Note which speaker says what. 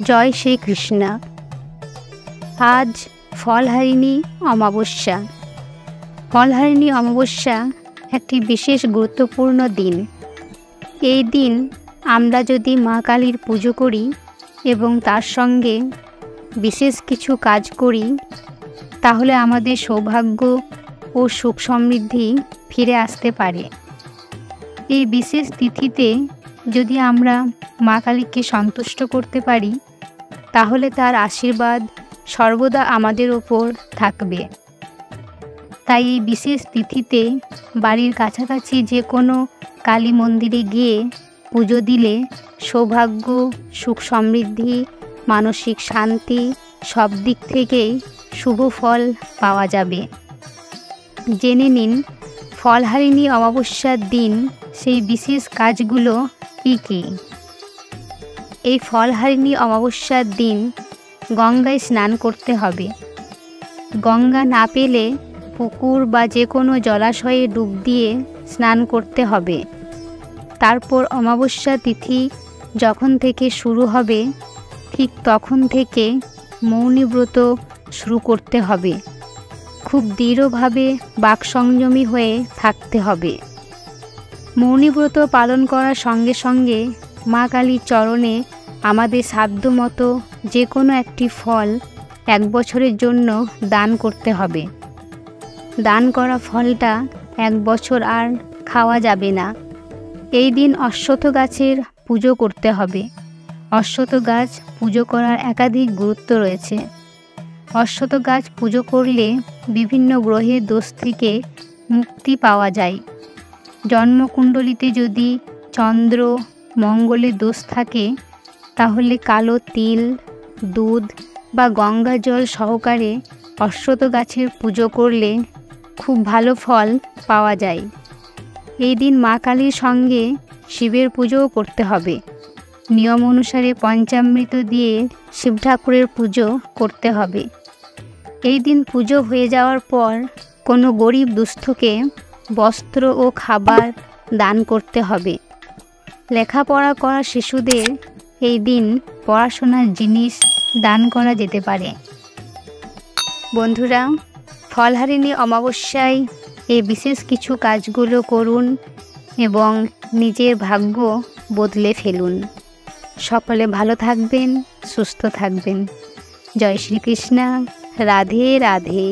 Speaker 1: জয় শ্রীকৃষ্ণ। আজ ফলহারিণী অমাবস্যা। ফলহারিণী অমাবস্যা একটি বিশেষ গুরুত্বপূর্ণ দিন। এই দিন আমরা যদি মা কালীর পুজো করি এবং তার সঙ্গে বিশেষ কিছু কাজ করি, তাহলে আমাদের সৌভাগ্য ও সুখ সমৃদ্ধি ফিরে আসতে পারে। এই বিশেষ তিথিতে যদি আমরা মা কালীকে সন্তুষ্ট করতে পারি, তাহলে তার আশীর্বাদ সর্বদা আমাদের ওপর থাকবে। তাই এই বিশেষ তিথিতে বাড়ির কাছাকাছি যে কোনো কালী মন্দিরে গিয়ে পুজো দিলে সৌভাগ্য, সুখ সমৃদ্ধি, মানসিক শান্তি সব দিক থেকেই শুভ ফল পাওয়া যাবে। জেনে নিন ফলহারিণী অমাবস্যার দিন সেই বিশেষ কাজগুলো কী কী। এই ফলহারিণী অমাবস্যার দিন গঙ্গায় স্নান করতে হবে। গঙ্গা না পেলে পুকুর বা যে কোনো জলাশয়ে ডুব দিয়ে স্নান করতে হবে। তারপর অমাবস্যা তিথি যখন থেকে শুরু হবে, ঠিক তখন থেকে মৌনী ব্রত শুরু করতে হবে। খুব দৃঢ়ভাবে বাকসংযমী হয়ে থাকতে হবে। মৌনী ব্রত পালন করার সঙ্গে সঙ্গে মা কালীর চরণে আমাদের সাধ্যমতো যে কোনো একটি ফল 1 বছরের জন্য দান করতে হবে। দান করা ফলটা 1 বছর আর খাওয়া যাবে না। এই দিন অশ্বত্থ গাছের পুজো করতে হবে। অশ্বত্থ গাছ পুজো করার একাধিক গুরুত্ব রয়েছে। অশ্বত্থ গাছ পুজো করলে বিভিন্ন গ্রহের দোষ থেকে মুক্তি পাওয়া যায়। জন্মকুণ্ডলিতে যদি চন্দ্র, মঙ্গলের দোষ থাকে, তাহলে কালো তিল, দুধ বা গঙ্গা জল সহকারে অশ্বত্থ গাছের পুজো করলে খুব ভালো ফল পাওয়া যায়। এই দিন মা কালীর সঙ্গে শিবের পুজোও করতে হবে। নিয়ম অনুসারে পঞ্চামৃত দিয়ে শিব ঠাকুরের পুজো করতে হবে। এই দিন পুজো হয়ে যাওয়ার পর কোনো গরিব দুস্থকে বস্ত্র ও খাবার দান করতে হবে। লেখাপড়া করা শিশুদের এই দিন পড়াশোনার জিনিস দান করা যেতে পারে। বন্ধুরা, ফলহারিণী অমাবস্যায় এই বিশেষ কিছু কাজগুলো করুন এবং নিজের ভাগ্য বদলে ফেলুন। সকলে ভালো থাকবেন, সুস্থ থাকবেন। জয় শ্রীকৃষ্ণ। রাধে রাধে।